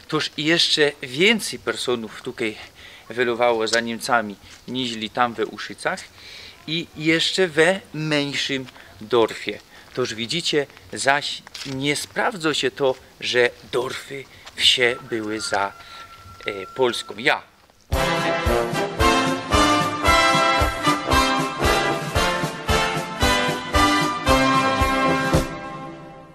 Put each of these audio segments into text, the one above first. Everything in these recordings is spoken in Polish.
Toż jeszcze więcej personów tutaj wylowało za Niemcami niż tam we Uszycach i jeszcze we mniejszym dorfie. Toż widzicie, zaś nie sprawdza się to, że dorfy, wsie były za Polską. Ja.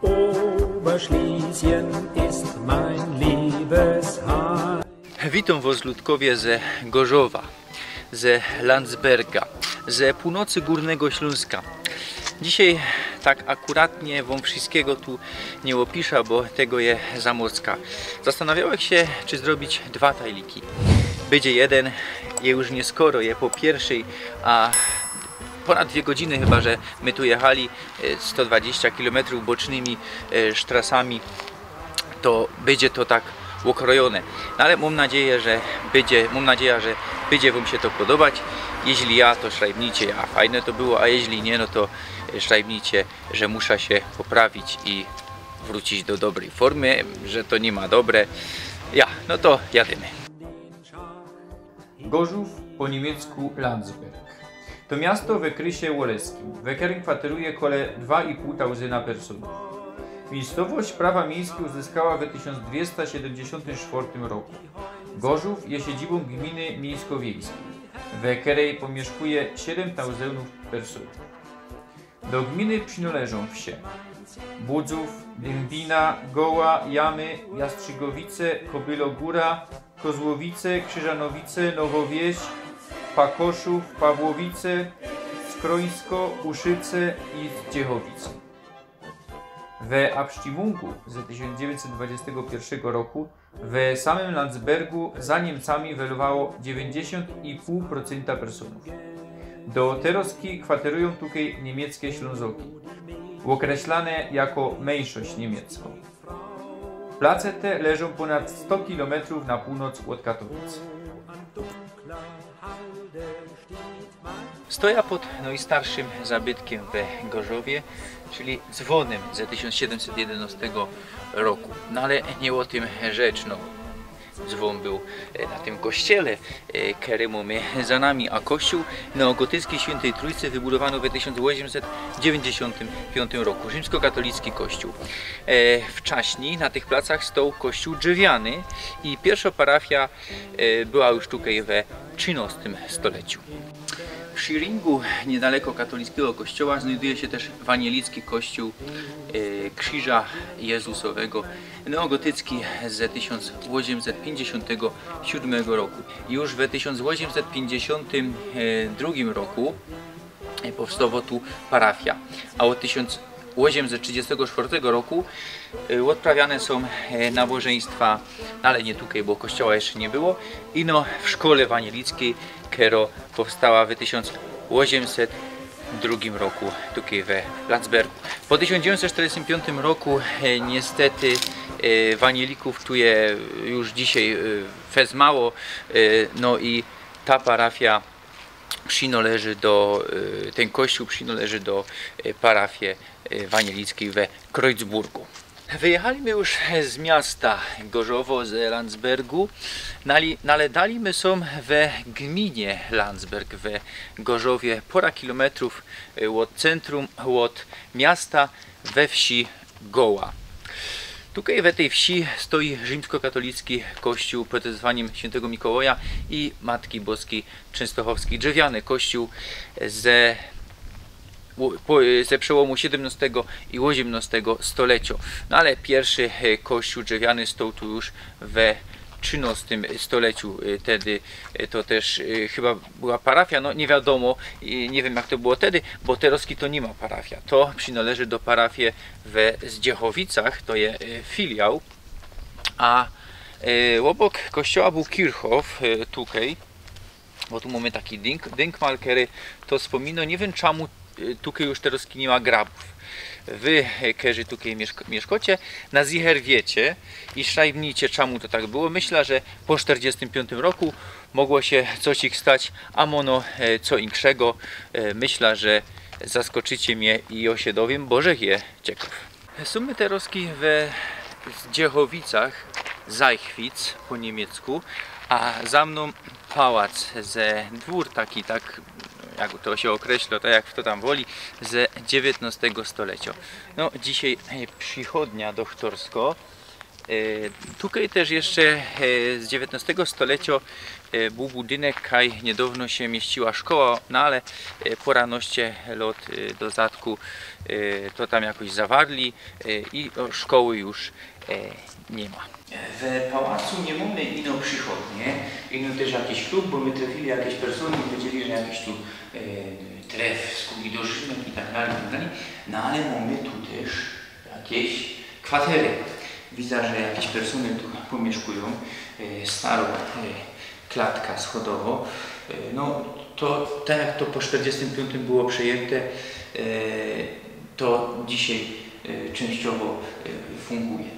Oberschlesien ist mein Liebesheim. Witam was, ludkowie, ze Gorzowa, ze Landsberga, ze północy Górnego Śląska. Dzisiaj tak akuratnie wam wszystkiego tu nie opiszę, bo tego je za mocka. Zastanawiałem się, czy zrobić dwa tajliki. Będzie jeden, je już nie skoro, je po pierwszej, a ponad 2 godziny chyba, że my tu jechali 120 km bocznymi sztrasami, to będzie to tak okrojone. No ale mam nadzieję, że będzie wam się to podobać. Jeśli ja, to szrajbnijcie, a fajne to było, a jeśli nie, no to szrajbnijcie, że muszę się poprawić i wrócić do dobrej formy, że to nie ma dobre. Ja, no to jadymy. Gorzów, po niemiecku Landsberg. To miasto w krysie woleskim, w którym kwateruje kole 2500 personów. Miejscowość prawa miejskie uzyskała w 1274 roku. Gorzów jest siedzibą gminy miejsko-wiejskiej, w której pomieszkuje 7000 personów. Do gminy przynależą wsie Budzów, Dębina, Goła, Jamy, Jastrzygowice, Kobylogóra, Kozłowice, Krzyżanowice, Nowowieś, Pakoszów, Pawłowice, Skrońsko, Uszyce i Zdziechowice. W Abstimmungen z 1921 roku w samym Landsbergu za Niemcami wylowało 90,5% personów. Do Teroski kwaterują tutaj niemieckie Ślązoki, określane jako mniejszość niemiecką. Place te leżą ponad 100 km na północ od Katowic. Stoję pod najstarszym zabytkiem w Gorzowie, czyli dzwonem z 1711 roku. No ale nie o tym rzecz, no. Dzwon był na tym kościele, który mamy za nami, a kościół neogotycki Świętej Trójcy wybudowano w 1895 roku. Rzymskokatolicki kościół. Wcześniej na tych placach stał kościół drzewiany i pierwsza parafia była już tutaj we XIII stuleciu. W Schiringu, niedaleko katolickiego kościoła, znajduje się też wanielicki kościół Krzyża Jezusowego, neogotycki z 1857 roku. Już w 1852 roku powstała tu parafia, a od 1834 roku odprawiane są nabożeństwa, ale nie tutaj, bo kościoła jeszcze nie było, ino w szkole wanielickiej, która powstała w 1802 roku tutaj w Landsbergu. Po 1945 roku niestety wanielików tu je już dzisiaj fez mało, no i ta parafia przynależy do, ten kościół przynależy do parafii wanielickiej we Kreuzburgu. Wyjechaliśmy już z miasta Gorzowo, z Landsbergu, ale daliśmy są w gminie Landsberg, w Gorzowie, pora kilometrów od centrum, od miasta, we wsi Goła. Tutaj w tej wsi stoi rzymskokatolicki kościół pod wezwaniem świętego Mikołaja i Matki Boskiej Częstochowskiej. Drzewiany kościół ze przełomu XVII i XVIII stulecia. No ale pierwszy kościół drzewiany stał tu już w XIII stuleciu. Wtedy to też chyba była parafia, no nie wiadomo, nie wiem jak to było wtedy, bo Teroski to nie ma parafia. To przynależy do parafii w Zdziechowicach, to jest filiał, a obok kościoła był Kirchhof tutaj, bo tu mamy taki Denkmal, który to wspomina, nie wiem czemu tutaj już Teroski nie ma grabów. Wy, którzy tutaj mieszkacie, na zicher wiecie i szajbnijcie, czemu to tak było. Myślę, że po 1945 roku mogło się coś ich stać, a mono co inkszego. Myślę, że zaskoczycie mnie i ja się dowiem, bo że je ciekaw. Sumy Teroski w Zdziechowicach Zajchwic po niemiecku, a za mną pałac ze dwór taki, tak jak to się określa, tak jak kto tam woli, ze XIX stulecia. No dzisiaj przychodnia doktorsko. Tutaj też jeszcze z XIX stulecia był budynek, kaj niedawno się mieściła szkoła, no ale po ranoście lot do zadku to tam jakoś zawarli i szkoły już nie ma. W pałacu nie mamy ino przychodnie, ino też jakiś klub, bo my trafili jakieś persony i powiedzieli, że jakiś tu tref z kuli do Rzymek i tak dalej, no ale mamy tu też jakieś kwatery. Widzę, że jakieś persony tu pomieszkują, starą klatka schodowo. No to tak jak to po 45 było przejęte, to dzisiaj częściowo funguje.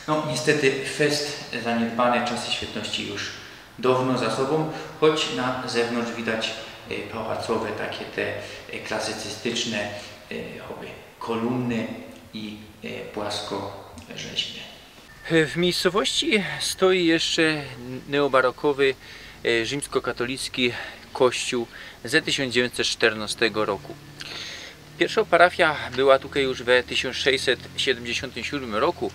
No niestety fest zaniedbane, czasy świetności już dawno za sobą, choć na zewnątrz widać pałacowe, takie te klasycystyczne kolumny i płaskorzeźby. W miejscowości stoi jeszcze neobarokowy rzymskokatolicki kościół z 1914 roku. Pierwsza parafia była tutaj już w 1677 roku,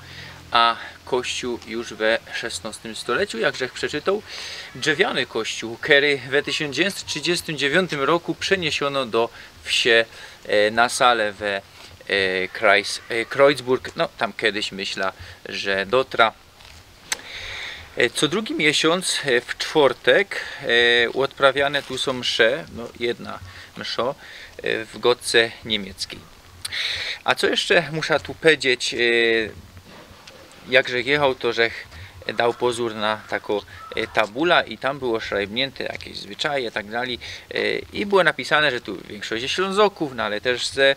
a kościół już we XVI stuleciu, jakże przeczytał, drzewiany kościół, który w 1939 roku przeniesiono do wsie na salę w Kreuzburg, no tam kiedyś myślę, że dotra. Co drugi miesiąc w czwartek odprawiane tu są msze, no jedna msza w gotce niemieckiej. A co jeszcze muszę tu powiedzieć, jakże jechał, to żech dał pozór na taką tabula i tam było szrajbnięte jakieś zwyczaje i tak dalej i było napisane, że tu większość Ślązoków, no ale też ze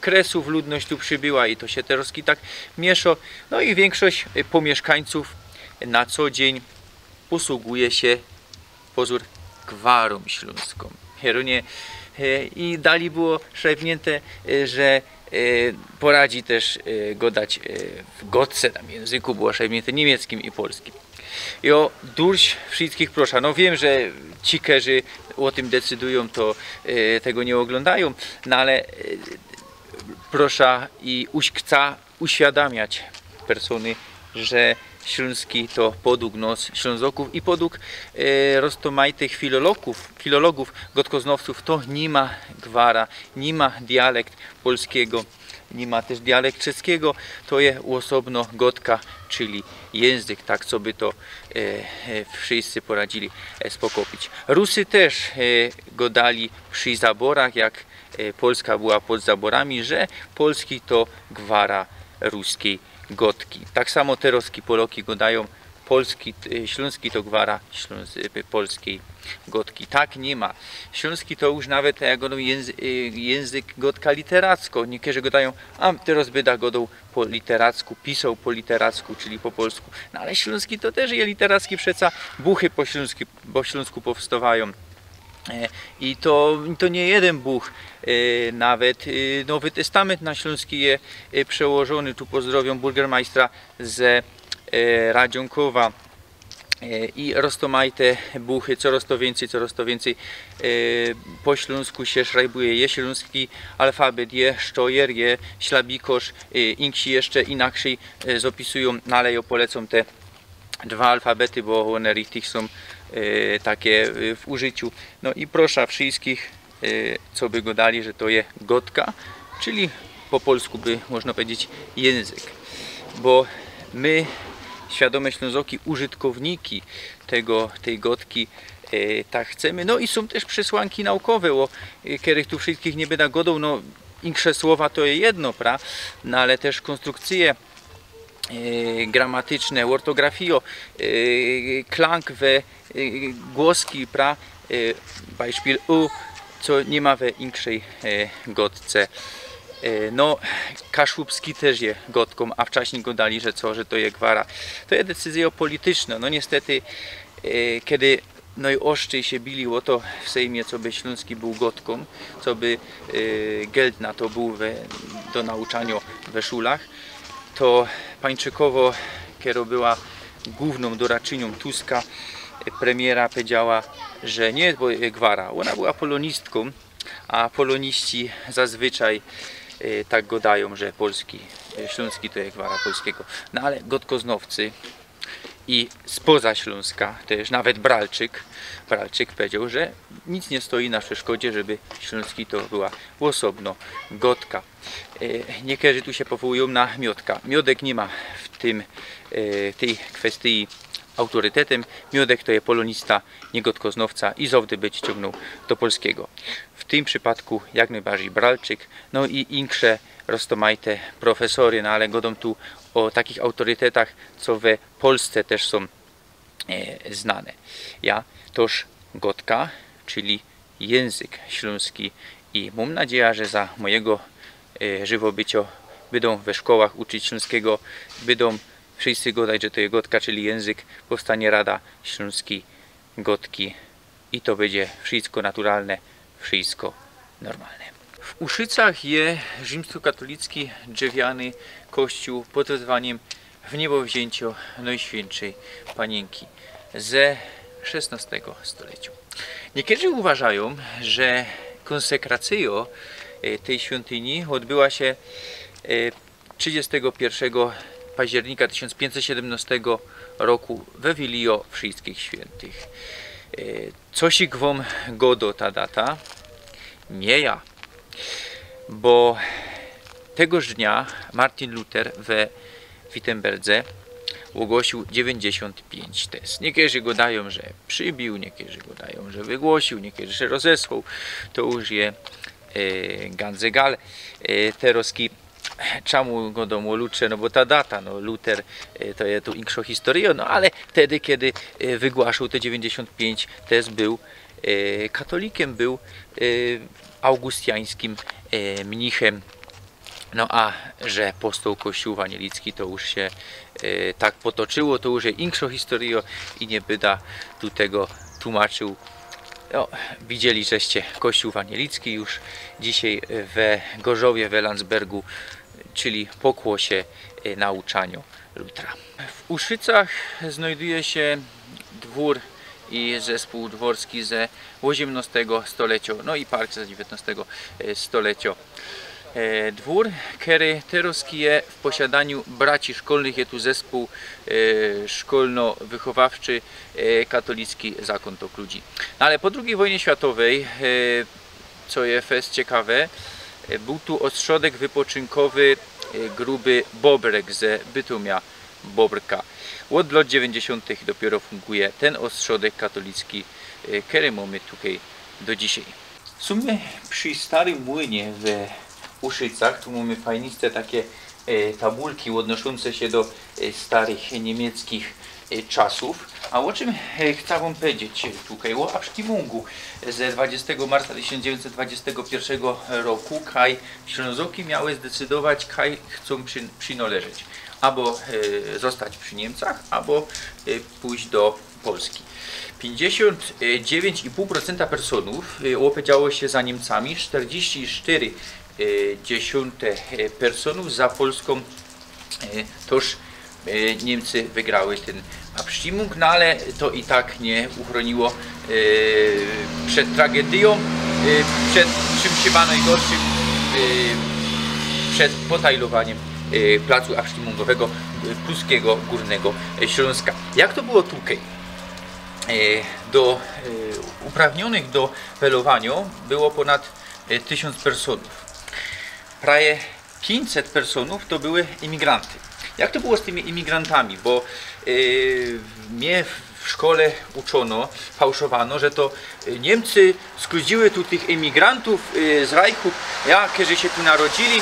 Kresów ludność tu przybyła i to się teraz tak miesza, no i większość pomieszkańców na co dzień posługuje się pozór gwarą śląską. Hieronie i dali było szrajbnięte, że poradzi też go dać w gotce, tam języku było szajbnięte niemieckim i polskim. I o durś wszystkich proszę, no wiem, że ci, którzy o tym decydują, to tego nie oglądają, no ale proszę i uśkca uświadamiać persony, że śląski to podług nos Ślązoków i podług roztomajtych filologów, gotkoznowców to nie ma gwara, nie ma dialekt polskiego, nie ma też dialekt czeskiego, to jest osobno gotka, czyli język, tak co by to wszyscy poradzili spokopić. Rusy też go dali przy zaborach, jak Polska była pod zaborami, że polski to gwara ruskiej gotki. Tak samo teroski Poloki go dają, polski, śląski to gwara polskiej gotki. Tak nie ma. Śląski to już nawet jak godą język gotka literacko. Niektórzy go dają, a teraz byda godą po literacku, pisał po literacku, czyli po polsku. No ale śląski to też jest literacki, przeca buchy po śląsku powstawają. I to nie jeden buch, nawet Nowy Testament na śląski jest przełożony, tu pozdrowią burgermeistra z Radzionkowa i roztomajte buchy, coraz to więcej po śląsku się szrajbuje, je śląski alfabet, je sztojer, je ślabikosz, inksi jeszcze inaczej zapisują, no ale ja polecam te dwa alfabety, bo one richtig są takie w użyciu. No i proszę wszystkich, co by go dali, że to jest gotka, czyli po polsku by można powiedzieć język. Bo my, świadome Ślązoki, użytkowniki tej gotki, tak chcemy. No i są też przesłanki naukowe, o których tu wszystkich nie będę godał, no insze słowa to jest jedno, pra? No ale też konstrukcje gramatyczne, ortografio, klang we głoski, pra, Beispiel u, co nie ma we inkszej gotce. No, Kaszubski też jest gotką, a wcześniej go dali, że to jest gwara. To jest decyzja polityczna. No niestety, kiedy najoszczej się bili o to w Sejmie, co by śląski był gotką, co by geld na to był do nauczania we szulach, to Pańczykowo, kiedy była główną doradczynią Tuska, premiera powiedziała, że nie gwara, ona była polonistką, a poloniści zazwyczaj tak gadają, że polski, śląski to jest gwara polskiego. No ale gotkoznowcy i spoza Śląska, też nawet Bralczyk powiedział, że nic nie stoi na przeszkodzie, żeby śląski to była osobno gotka. Niektórzy tu się powołują na Miodka. Miodek nie ma w tej kwestii autorytetem. Miodek to jest polonista, nie gotkoznowca i zawdy będzie ciągnął do polskiego. W tym przypadku jak najbardziej Bralczyk, no i inkrze roztomajte profesory, no ale godą tu o takich autorytetach, co we Polsce też są znane. Ja toż gotka, czyli język śląski i mam nadzieję, że za mojego żywobycia będą we szkołach uczyć śląskiego, będą wszyscy gadać, że to jest gotka, czyli język, powstanie Rada Śląski Gotki i to będzie wszystko naturalne, wszystko normalne. W Uszycach jest rzymskokatolicki drzewiany kościół pod wezwaniem w niebowzięcio Najświętszej Panienki ze XVI stulecia. Niektórzy uważają, że konsekracja tej świątyni odbyła się 31 października 1517 roku we Wilio Wszystkich Świętych. Coś ich wam godo ta data? Nie ja. Bo tegoż dnia Martin Luther we Wittenberdze ogłosił 95 tez. Niektórzy gadają, że przybił, niektórzy gadają, że wygłosił, niektórzy że rozesłał. To już jest Ganzegal. Teroski czemu godą o Lutrze? No bo ta data, no Luther to jest tu inkszo historia, no ale wtedy, kiedy wygłaszał te 95 tez, był katolikiem, był augustiańskim mnichem. No a że postał Kościół Wanielicki to już się tak potoczyło, to już jest inkszo historia i nie byda tu tego tłumaczył. No, widzieli, żeście Kościół Wanielicki już dzisiaj we Gorzowie, we Landsbergu, czyli pokłosie nauczaniu Lutra. W Uszycach znajduje się dwór i zespół dworski ze XVIII stulecia, no i park ze XIX stulecia. Dwór, który teraz jest w posiadaniu braci szkolnych, jest tu zespół szkolno-wychowawczy katolicki Zakon Tok Ludzi. No ale po II wojnie światowej, co jest ciekawe, był tu ośrodek wypoczynkowy Gruby Bobrek ze Bytomia Bobrka. Od lat 90. dopiero funguje ten ośrodek katolicki, który mamy tutaj do dzisiaj. W sumie przy Starym Młynie w Uszycach, tu mamy fajniste takie tabulki odnoszące się do starych niemieckich czasów. A o czym chcę wam powiedzieć tutaj? O Abstimmung ze 20 marca 1921 roku, kaj Ślązoki miały zdecydować, kaj chcą przynależeć. Albo zostać przy Niemcach, albo pójść do Polski. 59,5% personów opowiedziało się za Niemcami, 44% personów za Polską. Toż Niemcy wygrały ten Abstimmung, no ale to i tak nie uchroniło przed tragedią, przed czym chyba najgorszym, przed potajlowaniem placu abstimmungowego Pruskiego Górnego Śląska. Jak to było tutaj? Uprawnionych do pelowania było ponad 1000 personów. Prawie 500 personów to były imigranty. Jak to było z tymi imigrantami? Bo mnie w szkole uczono, fałszowano, że to Niemcy skróciły tu tych imigrantów z Reichu, którzy się tu narodzili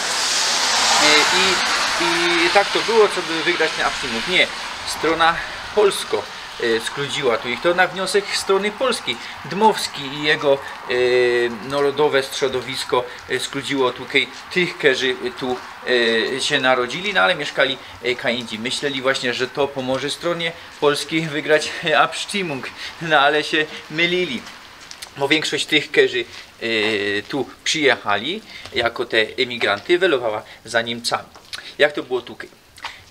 i tak to było, co by wygrać ten Abstimmung. Nie, strona polsko skludziła tu ich. To na wniosek strony polskiej. Dmowski i jego narodowe środowisko skludziło tutaj tych, którzy tu się narodzili, no ale mieszkali kaindzi. Myśleli właśnie, że to pomoże stronie polskiej wygrać Abstimmung, no ale się mylili. Bo większość tych, którzy tu przyjechali jako te emigranty, welowała za Niemcami. Jak to było tutaj?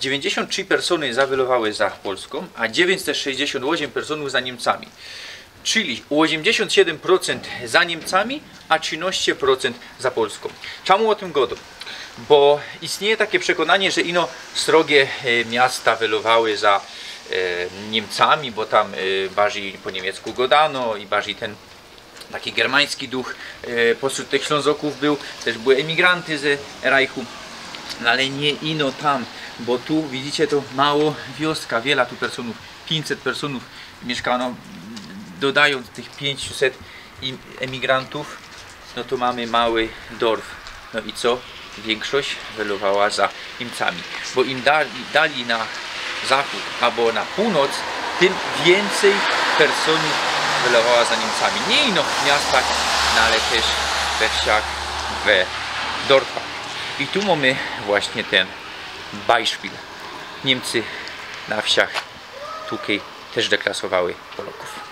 93 persony zawylowały za Polską, a 968 personów za Niemcami. Czyli 87% za Niemcami, a 13% za Polską. Czemu o tym godą? Bo istnieje takie przekonanie, że ino srogie miasta wylowały za Niemcami, bo tam bardziej po niemiecku godano i bardziej ten taki germański duch pośród tych Ślązoków był, też były emigranty z Reichu, no ale nie ino tam, bo tu widzicie to mało wioska, wiele tu personów, 500 personów mieszkano, dodając tych 500 emigrantów, no to mamy mały dorf. No i co? Większość wylowała za Niemcami, bo im dali na zachód albo na północ, tym więcej personów wylowała za Niemcami. Nie ino w miastach, no ale też we wsiach, we dorfach. I tu mamy właśnie ten Beispiel. Niemcy na wsiach tutaj też deklasowały Polaków.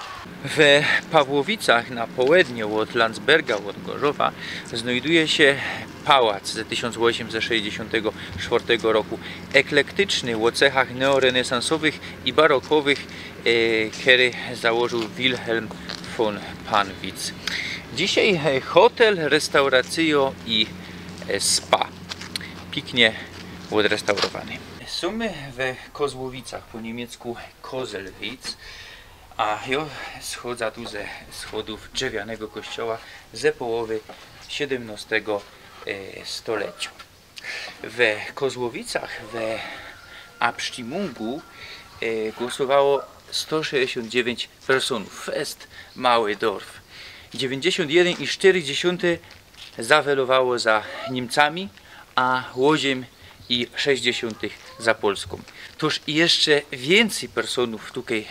W Pawłowicach na południu od Landsberga, od Gorzowa znajduje się pałac z 1864 roku. Eklektyczny o cechach neorenesansowych i barokowych, który założył Wilhelm von Panwitz. Dzisiaj hotel, restauracja i spa. Pięknie odrestaurowany. Są w Kozłowicach, po niemiecku Kozelwitz. A ja schodzę tu ze schodów drewnianego kościoła ze połowy XVII stulecia. W Kozłowicach, w Abstimmungen głosowało 169 personów. Jest mały dorf. 91,4 zawelowało za Niemcami, a 8,6 za Polską. Toż jeszcze więcej personów tutaj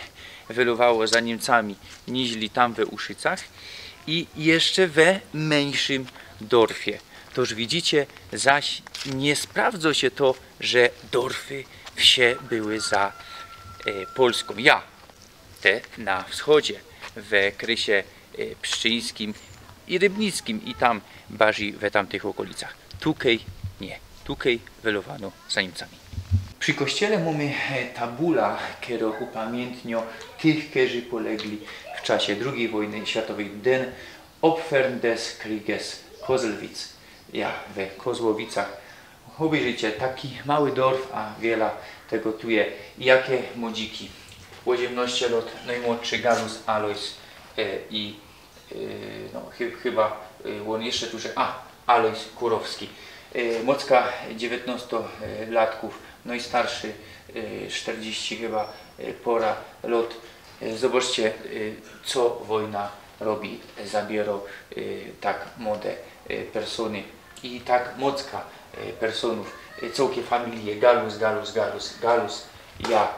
wylowało za Niemcami niż tam we Uszycach i jeszcze we mniejszym dorfie. Toż widzicie, zaś nie sprawdza się to, że dorfy, wsie były za Polską. Ja, te na wschodzie, w Krysie Pszczyńskim i Rybnickim i tam bardziej we tamtych okolicach. Tukej nie, tukej wylowano za Niemcami. Przy kościele mamy tabula, która upamiętnia tych, którzy polegli w czasie II wojny światowej. Den Opfern des Krieges Kozelwitz. Ja w Kozłowicach. Obejrzyjcie, taki mały dorf, a wiele tego tu jest. Jakie młodziki. 18 lat, najmłodszy Galus Alois i no, chyba on jeszcze tu, że Alois Kurowski. Mocka 19-latków, no i starszy 40 chyba pora lot. Zobaczcie, co wojna robi. Zabiera tak młode persony i tak mocka personów, całkie familie, Galus, ja,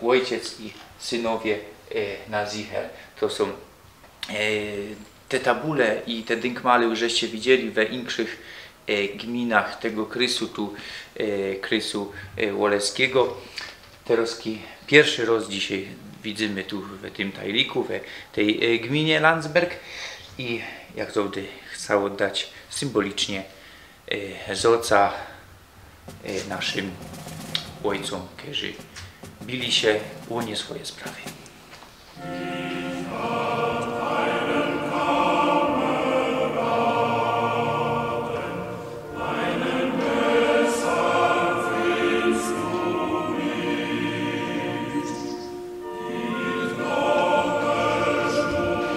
ojciec i synowie na Zicher. To są te tabule i te dynkmale już żeście widzieli we inkszych gminach tego krysu, tu krysu Woleskiego. Teraz pierwszy raz dzisiaj widzimy tu w tym tajliku, w tej gminie Landsberg i jak zawsze chcę oddać symbolicznie zoca naszym ojcom, którzy bili się o nie swoje sprawy.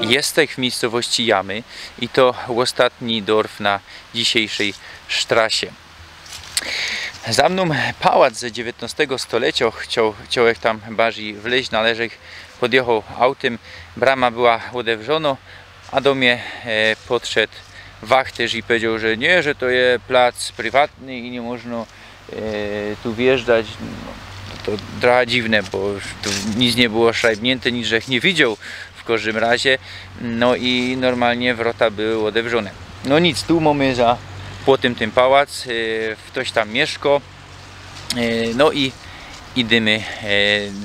Jestem w miejscowości Jamy i to ostatni dorf na dzisiejszej strasie. Za mną pałac ze XIX stulecia, chciałem tam bardziej wleźć, należy podjechał autem, brama była odewrzona, a do mnie podszedł wachterz i powiedział, że nie, że to jest plac prywatny i nie można tu wjeżdżać. To trochę dziwne, bo tu nic nie było szajbnięte, nic żech nie widział w każdym razie, no i normalnie wrota były odewrzone. No nic, tu mamy za płotem ten pałac, ktoś tam mieszka, no i idziemy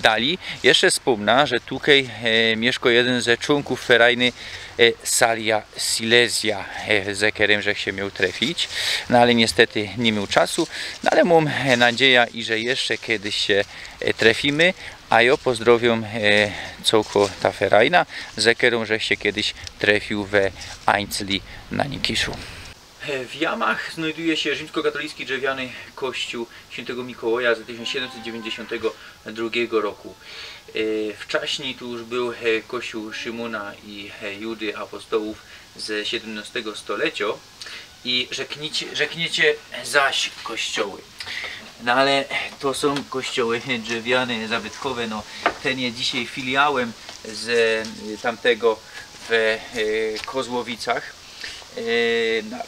dalej. Jeszcze wspomnę, że tutaj mieszka jeden ze członków ferajny Salia Silesia, z którym że się miał trafić, no ale niestety nie miał czasu, no ale mam nadzieję, że jeszcze kiedyś się trafimy, a ja pozdrowiam całko ta ferajna, z którą że się kiedyś trafił we Einzli na Nikiszu. W Jamach znajduje się rzymskokatolicki drewniany kościół świętego Mikołaja z 1792 roku. Wcześniej tu już był kościół Szymona i Judy apostołów z XVII stulecia i rzekniecie zaś kościoły. No ale to są kościoły drewniane, zabytkowe, no ten jest dzisiaj filiałem z tamtego w Kozłowicach.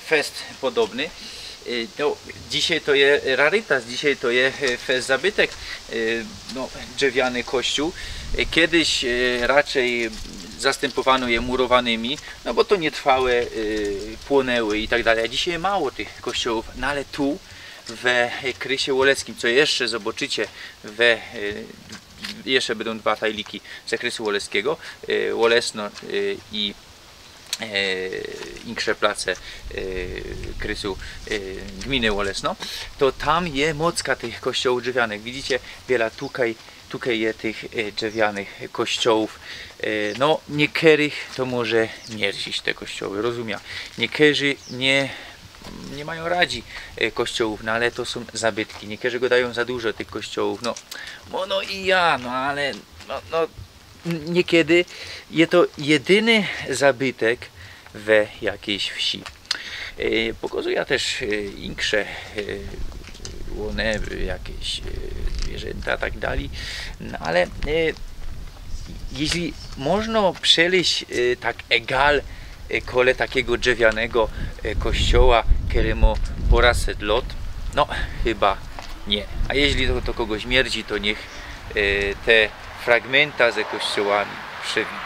Fest podobny. No, dzisiaj to jest rarytas, dzisiaj to jest fest zabytek, no, drewniany kościół. Kiedyś raczej zastępowano je murowanymi, no bo to nietrwałe, płonęły i tak dalej. A dzisiaj mało tych kościołów, no ale tu w Krysie Woleckim, co jeszcze zobaczycie, jeszcze będą dwa tajliki z Krysu Woleckiego, Wolesno i insze place Krysu gminy Wolesno, to tam jest mocka tych kościołów drewnianych. Widzicie, wiele tutaj jest tych drewnianych kościołów. No, niektórych to może mierzić te kościoły, rozumiem. Niektórzy nie mają radzi kościołów, no ale to są zabytki. Niektórzy go dają za dużo tych kościołów, no i ja, no ale no niekiedy jest to jedyny zabytek w jakiejś wsi. Pokazuje też insze łone, jakieś zwierzęta, tak dalej. No ale jeśli można przejść tak egal kole takiego drewnianego kościoła, który ma poraset lot, no chyba nie. A jeśli to kogoś śmierdzi, to niech te fragmenta ze kościołami przewinie.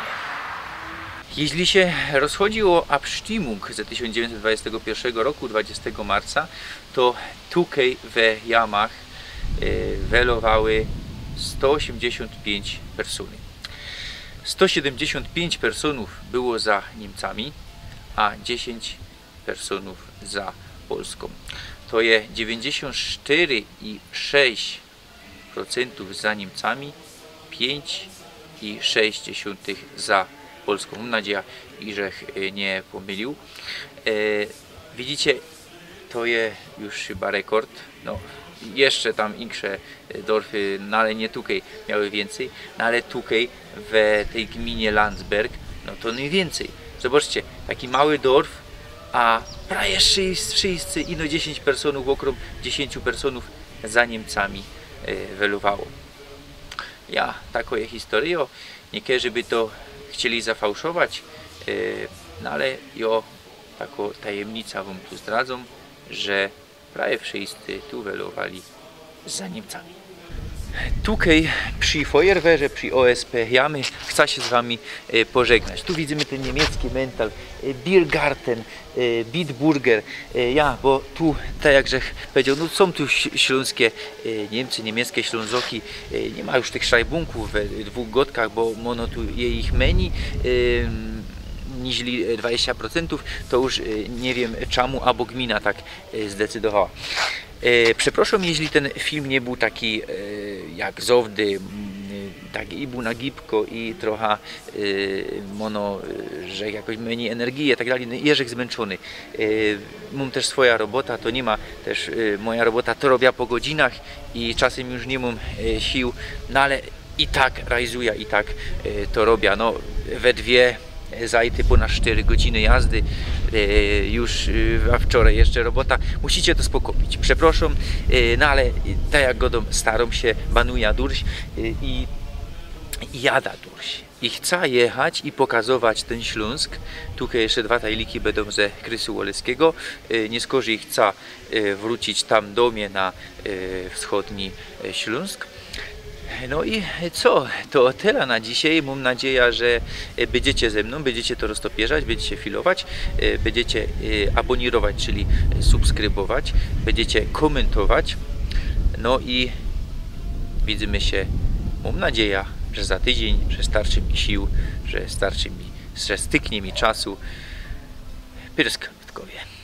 Jeśli się rozchodzi o Abstimmung z 1921 roku, 20 marca, to tutaj w Jamach welowały 185 personów. 175 personów było za Niemcami, a 10 personów za Polską. To jest 94,6% za Niemcami, 5,6 za Polską. Mam nadzieję, że nie pomylił. Widzicie, to jest już chyba rekord. No, jeszcze tam inne dorfy, no ale nie tutaj miały więcej. No ale tutaj w tej gminie Landsberg, no to najwięcej. Zobaczcie, taki mały dorf, a prawie wszyscy, ino 10 personów, okrąg 10 personów za Niemcami welowało. Ja, taką jest historię. Niektórzy by to chcieli zafałszować, no ale ja taką tajemnicę wam tu zdradzą, że prawie wszyscy tu welowali za Niemcami. Tutaj przy Feuerwehrze, przy OSP Jamy chcę się z wami pożegnać. Tu widzimy ten niemiecki mental, Biergarten, Bitburger. Ja, bo tu, tak jak Grzech powiedział, no są tu śląskie Niemcy, niemieckie Ślązoki. Nie ma już tych szajbunków w dwóch gotkach, bo mono tu je ich menu. Niż 20%, to już nie wiem czemu, albo gmina tak zdecydowała. Przepraszam, jeśli ten film nie był taki jak Zowdy, tak i był na gibko i trochę mono, że jakoś mniej energii i tak dalej. Jeżek zmęczony. Mam też swoja robota, to nie ma też moja robota, to robię po godzinach i czasem już nie mam sił, no ale i tak realizuję, i tak to robię. No, we dwie zajty ponad 4 godziny jazdy, już a wczoraj jeszcze robota, musicie to spokopić. Przepraszam, no ale tak jak godą staram się, banuja durś i jada durś. I chcę jechać i pokazować ten Śląsk. Tutaj jeszcze dwa tajliki będą ze Krysu Woleckiego. Nie skorzy chcę wrócić tam do mnie na wschodni Śląsk. No i co? To tyle na dzisiaj. Mam nadzieję, że będziecie ze mną, będziecie to roztopierzać, będziecie filować, będziecie abonirować, czyli subskrybować, będziecie komentować. No i widzimy się, mam nadzieję, że za tydzień, że starczy mi sił, że styknie mi czasu. Pyrsk w Witkowie.